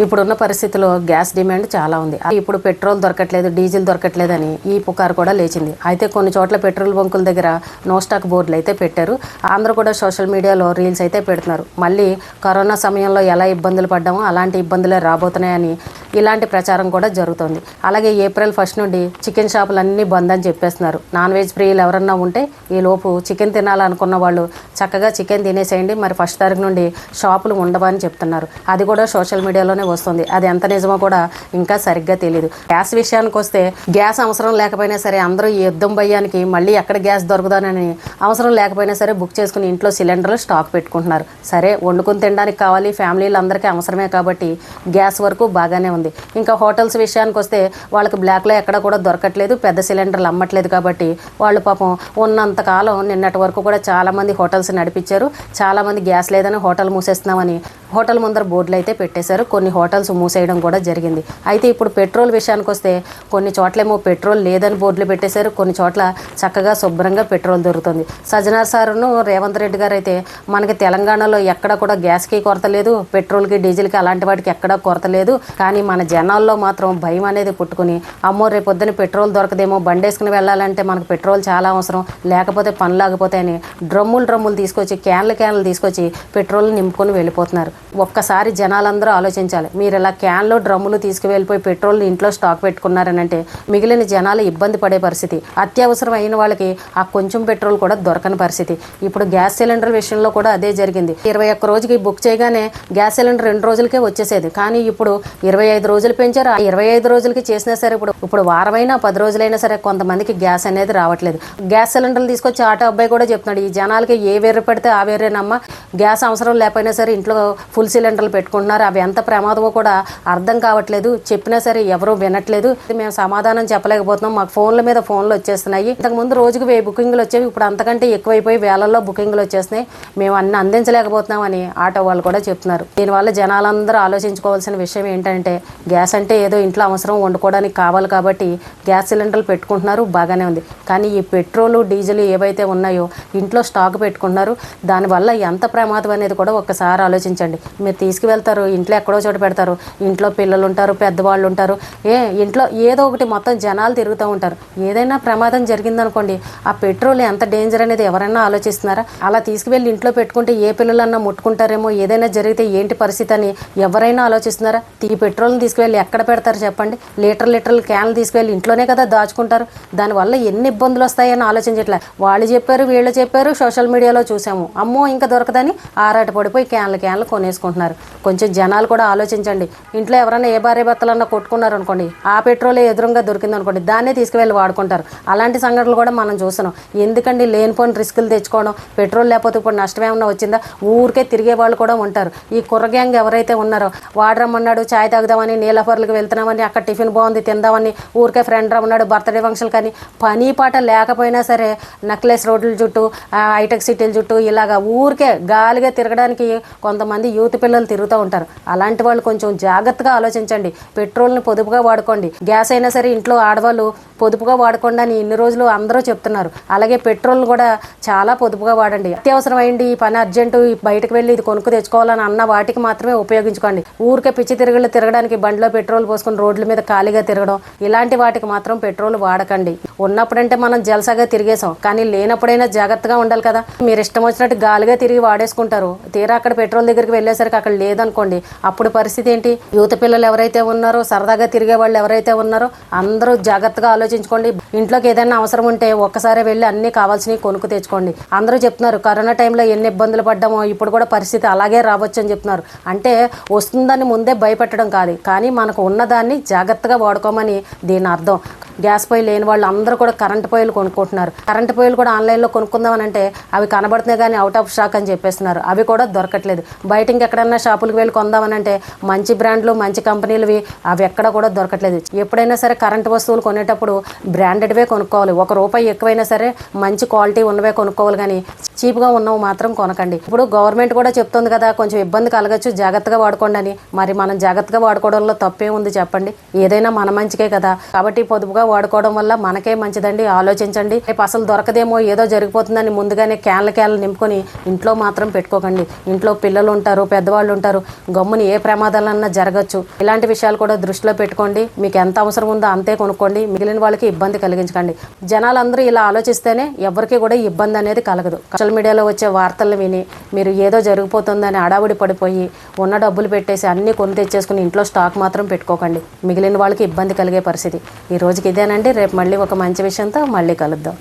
ఇప్పుడున్న పరిస్థితిలో gas demand చాలా ఉంది. ఇప్పుడు పెట్రోల్ దొరకట్లేదు, డీజిల్ దొరకట్లేదని ఈ పుకారు కూడా లేచింది. అయితే కొన్ని చోట్ల పెట్రోల్ బంకుల దగ్గర నో స్టాక్ బోర్డులు అయితే పెట్టారు. అందరూ కూడా సోషల్ మీడియాలో రీల్స్ అయితే పెడుతున్నారు. మళ్ళీ కరోనా సమయంలో ఎలా ఇబ్బందులు పడ్డామో అలాంటి ఇబ్బందులే రాబోతున్నాయని ఇలాంటి ప్రచారం కూడా జరుగుతుంది. అలాగే ఏప్రిల్ 1 నుండి చికెన్ షాపులన్నీ బంద్ అని చెప్పేస్తున్నారు. నాన్ వెజ్ ప్రియులు ఎవరన్నా ఉంటే ఈ లోపు చికెన్ తినాలనుకున్న వాళ్ళు చక్కగా చికెన్ తినేసేయండి, మరి 1 తారీఖు నుండి షాపులు ఉండవని చెప్తున్నారు. అది కూడా సోషల్ మీడియాలోనే వస్తుంది. అది ఎంత నిజమో కూడా ఇంకా సరిగ్గా తెలియదు. గ్యాస్ విషయానికి వస్తే గ్యాస్ అవసరం లేకపోయినా సరే అందరూ ఈ యుద్ధం భయానికి మళ్ళీ ఎక్కడ గ్యాస్ దొరుకుతానని అవసరం లేకపోయినా సరే బుక్ చేసుకుని ఇంట్లో సిలిండర్లు స్టాక్ పెట్టుకుంటున్నారు. సరే, వండుకుని తినడానికి కావాలి, ఫ్యామిలీలు అందరికీ అవసరమే కాబట్టి గ్యాస్ వరకు బాగానే ఉంది. ఇంకా హోటల్స్ విషయానికి వస్తే వాళ్ళకి బ్లాక్లో ఎక్కడ కూడా దొరకట్లేదు, పెద్ద సిలిండర్లు అమ్మట్లేదు కాబట్టి వాళ్ళు పాపం ఉన్నంతకాలం నిన్నటి వరకు కూడా చాలామంది హోటల్స్ నడిపించారు. చాలామంది గ్యాస్ లేదని హోటల్ మూసేస్తున్నామని హోటల్ ముందర బోర్డులు అయితే పెట్టేశారు. కొన్ని హోటల్స్ మూసేయడం కూడా జరిగింది. అయితే ఇప్పుడు పెట్రోల్ విషయానికి వస్తే కొన్ని చోట్లేమో పెట్రోల్ లేదని బోర్డులు పెట్టేశారు, కొన్ని చోట్ల చక్కగా శుభ్రంగా పెట్రోల్ దొరుకుతుంది. సజ్జనార్ సారును రేవంత్ రెడ్డి గారు అయితే మనకి తెలంగాణలో ఎక్కడ కూడా గ్యాస్కి కొరత లేదు, పెట్రోల్కి డీజిల్కి అలాంటి వాటికి ఎక్కడా కొరత లేదు, కానీ మన జనాల్లో మాత్రం భయం అనేది పుట్టుకుని అమ్మో రేపొద్దున పెట్రోల్ దొరకదేమో, బండేసుకుని వెళ్ళాలంటే మనకు పెట్రోల్ చాలా అవసరం, లేకపోతే పనులు ఆగిపోతాయని డ్రమ్ములు తీసుకొచ్చి క్యాన్లు తీసుకొచ్చి పెట్రోల్ నింపుకొని వెళ్ళిపోతున్నారు. ఒక్కసారి జనాలందరూ ఆలోచించాలి. మీరు ఇలా క్యాన్లు డ్రమ్ములు తీసుకువెళ్ళిపోయి పెట్రోల్ ఇంట్లో స్టాక్ పెట్టుకున్నారనంటే మిగిలిన జనాలు ఇబ్బంది పడే పరిస్థితి. అత్యవసరం అయిన వాళ్ళకి ఆ కొంచెం పెట్రోల్ కూడా దొరకని పరిస్థితి. ఇప్పుడు గ్యాస్ సిలిండర్ విషయంలో కూడా అదే జరిగింది. 21 రోజుకి బుక్ చేయగానే గ్యాస్ సిలిండర్ 2 రోజులకే వచ్చేసేది, కానీ ఇప్పుడు 25 రోజులు పెంచారు. ఆ 25 రోజులకి చేసినా సరే ఇప్పుడు వారమైనా 10 రోజులైనా సరే కొంతమందికి గ్యాస్ అనేది రావట్లేదు. గ్యాస్ సిలిండర్లు తీసుకొచ్చి ఆటో అబ్బాయి కూడా చెప్తున్నాడు, ఈ జనాలకి ఏ వేరే పెడితే ఆ వేరేనమ్మా, గ్యాస్ అవసరం లేకపోయినా సరే ఇంట్లో ఫుల్ సిలిండర్లు పెట్టుకుంటున్నారు, అవి ఎంత ప్రమాదమో కూడా అర్థం కావట్లేదు, చెప్పినా సరే ఎవరూ వినట్లేదు, మేము సమాధానం చెప్పలేకపోతున్నాం, మాకు ఫోన్ల మీద ఫోన్లు వచ్చేస్తున్నాయి, ఇంతకుముందు రోజుకు 1000 బుకింగ్లు వచ్చేవి, ఇప్పుడు అంతకంటే ఎక్కువైపోయి వేలల్లో బుకింగ్లు వచ్చేస్తున్నాయి, మేము అన్ని అందించలేకపోతున్నామని ఆటో వాళ్ళు కూడా చెప్తున్నారు. దీనివల్ల జనాలందరూ ఆలోచించుకోవాల్సిన విషయం ఏంటంటే గ్యాస్ అంటే ఏదో ఇంట్లో అవసరం వండుకోవడానికి కావాలి కాబట్టి గ్యాస్ సిలిండర్లు పెట్టుకుంటున్నారు, బాగానే ఉంది, కానీ ఈ పెట్రోలు డీజిల్ ఏవైతే ఉన్నాయో ఇంట్లో స్టాక్ పెట్టుకుంటున్నారు, దానివల్ల ఎంత ప్రమాదం అనేది కూడా ఒక్కసారి ఆలోచించండి. మీరు తీసుకువెళ్తారు, ఇంట్లో ఎక్కడో చోట పెడతారు, ఇంట్లో పిల్లలు ఉంటారు, పెద్దవాళ్ళు ఉంటారు, ఇంట్లో ఏదో ఒకటి మొత్తం జనాలు తిరుగుతూ ఉంటారు, ఏదైనా ప్రమాదం జరిగిందనుకోండి ఆ పెట్రోల్ ఎంత డేంజర్ అనేది ఎవరైనా ఆలోచిస్తున్నారా? అలా తీసుకువెళ్ళి ఇంట్లో పెట్టుకుంటే ఏ పిల్లలన్నా ముట్టుకుంటారేమో, ఏదైనా జరిగితే ఏంటి పరిస్థితి అని ఎవరైనా ఆలోచిస్తున్నారా? ఈ పెట్రోల్ని తీసుకువెళ్ళి ఎక్కడ పెడతారు చెప్పండి? లీటర్లు క్యాన్లు తీసుకువెళ్ళి ఇంట్లోనే కదా దాచుకుంటారు. దానివల్ల ఎన్ని ఇబ్బందులు వస్తాయని ఆలోచించట్లే. వాళ్ళు చెప్పారు, వీళ్ళు చెప్పారు, సోషల్ మీడియాలో చూసాము, అమ్మో ఇంకా దొరకదని ఆరాట పడిపోయి క్యాన్లు కొనేసుకుంటున్నారు. కొంచెం జనాలు కూడా ఆలోచించండి. ఇంట్లో ఎవరైనా ఏ భార్య భర్తలన్నా కొట్టుకున్నారు అనుకోండి, ఆ పెట్రోలే ఎదురుగా దొరికింది అనుకోండి, దాన్నే తీసుకువెళ్ళి వాడుకుంటారు. అలాంటి సంఘటనలు కూడా మనం చూస్తున్నాం. ఎందుకండి లేనిపోని రిస్కులు తెచ్చుకోవడం? పెట్రోల్ లేకపోతే ఇప్పుడు నష్టం ఏమన్నా వచ్చిందా? ఊరికే తిరిగే వాళ్ళు కూడా ఉంటారు. ఈ కుర్ర గ్యాంగ్ ఎవరైతే ఉన్నారో వాడు రమ్మన్నాడు చాయ్ తాగుదామని, నీలఫర్లకు వెళ్తున్నామని, అక్కడ టిఫిన్ బాగుంది తిందామని, ఊరికే ఫ్రెండ్ రమ్మన్నాడు బర్త్డే ఫంక్షన్ కానీ పని పాట లేకపోయినా సరే నెక్లెస్ రోడ్ల చుట్టూ, హైటెక్ సిటీల చుట్టూ ఇలాగా ఊరికే గాలిగా తిరగడానికి కొంతమంది యూత్ పిల్లలు తిరుగుతూ ఉంటారు. అలాంటి వాళ్ళు కొంచెం జాగ్రత్తగా ఆలోచించండి. పెట్రోల్ని పొదుపుగా వాడుకోండి. గ్యాస్ అయినా సరే ఇంట్లో ఆడవాళ్ళు పొదుపుగా వాడుకోండి అని ఇన్ని రోజులు అందరూ చెప్తున్నారు. అలాగే పెట్రోల్ కూడా చాలా పొదుపుగా వాడండి. అత్యవసరం అయింది, ఈ పని అర్జెంటు, బయటకు వెళ్ళి ఇది కొనుక్కు తెచ్చుకోవాలని అన్న వాటికి మాత్రమే ఉపయోగించుకోండి. ఊరికే పిచ్చి తిరగడానికి బండిలో పెట్రోల్ పోసుకుని రోడ్ల మీద ఖాళీగా తిరగడం, ఇలాంటి వాటికి మాత్రం పెట్రోల్ వాడకండి. ఉన్నప్పుడంటే మనం జలసాగా తిరిగేసాం, కానీ లేనప్పుడైనా జాగ్రత్తగా ఉండాలి కదా. మీరు ఇష్టం వచ్చినట్టు గాలిగా తిరిగి వాడేసుకుంటారు, తీరా అక్కడ పెట్రోల్ దగ్గరికి వెళ్ళేసరికి అక్కడ లేదనుకోండి, అప్పుడు పరిస్థితి ఏంటి? యువత పిల్లలు ఎవరైతే ఉన్నారో, సరదాగా తిరిగే వాళ్ళు ఎవరైతే ఉన్నారో అందరూ జాగ్రత్తగా ఆలోచించుకోండి. ఇంట్లోకి ఏదైనా అవసరం ఉంటే ఒక్కసారి వెళ్ళి అన్ని కావాల్సినవి కొనుక్కు తెచ్చుకోండి. అందరూ చెప్తున్నారు కరోనా టైంలో ఎన్ని ఇబ్బందులు పడ్డామో ఇప్పుడు కూడా పరిస్థితి అలాగే రావచ్చు అని చెప్తున్నారు. అంటే వస్తుందని ముందే భయపెట్టడం కాదు, కానీ మనకు ఉన్నదాన్ని జాగ్రత్తగా వాడుకోమని దీని అర్థం. గ్యాస్ పొయ్యి లేని వాళ్ళు అందరూ కూడా కరెంటు పొయ్యిలు కొనుక్కుంటున్నారు. కరెంటు పొయ్యిలు కూడా ఆన్లైన్లో కొనుక్కుందామని అంటే అవి కనబడుతున్నాయి కానీ అవుట్ ఆఫ్ స్టాక్ అని చెప్పేస్తున్నారు. అవి కూడా దొరకట్లేదు. బయట ఇంకెక్కడన్నా షాపులకు వెళ్ళి కొందామని అంటే మంచి బ్రాండ్లు, మంచి కంపెనీలువి అవి ఎక్కడ కూడా దొరకట్లేదు. ఎప్పుడైనా సరే కరెంటు వస్తువులు కొనేటప్పుడు బ్రాండెడ్వే కొనుక్కోవాలి. ₹1 ఎక్కువైనా సరే మంచి క్వాలిటీ ఉన్నవే కొనుక్కోవాలి, కానీ చీప్గా ఉన్నవి మాత్రం కొనకండి. ఇప్పుడు గవర్నమెంట్ కూడా చెప్తుంది కదా, కొంచెం ఇబ్బంది కలగచ్చు, జాగ్రత్తగా వాడుకోండి అని. మరి మనం జాగ్రత్తగా వాడుకోవడంలో తప్పే ఉంది చెప్పండి? ఏదైనా మన మంచికే కదా. కాబట్టి పొదుపుగా తక్కువగా వాడుకోవడం వల్ల మనకే మంచిదండి. ఆలోచించండి. రేపు అసలు దొరకదేమో, ఏదో జరిగిపోతుందని ముందుగానే క్యాన్లు నింపుకొని ఇంట్లో మాత్రం పెట్టుకోకండి. ఇంట్లో పిల్లలు ఉంటారు, పెద్దవాళ్ళు ఉంటారు, గమ్ముని ఏ ప్రమాదాలన్నా జరగచ్చు. ఇలాంటి విషయాలు కూడా దృష్టిలో పెట్టుకోండి. మీకు ఎంత అవసరం ఉందో అంతే కొనుక్కోండి. మిగిలిన వాళ్ళకి ఇబ్బంది కలిగించకండి. జనాలందరూ ఇలా ఆలోచిస్తేనే ఎవరికి కూడా ఇబ్బంది అనేది కలగదు. సోషల్ మీడియాలో వచ్చే వార్తలు విని మీరు ఏదో జరిగిపోతుందని అడావుడి పడిపోయి ఉన్న డబ్బులు పెట్టేసి అన్నీ కొని తెచ్చేసుకుని ఇంట్లో స్టాక్ మాత్రం పెట్టుకోకండి. మిగిలిన వాళ్ళకి ఇబ్బంది కలిగే పరిస్థితి. ఈ రోజుకి ఇదేనండి. రేపు మళ్ళీ ఒక మంచి విషయంతో మళ్ళీ కలుద్దాం.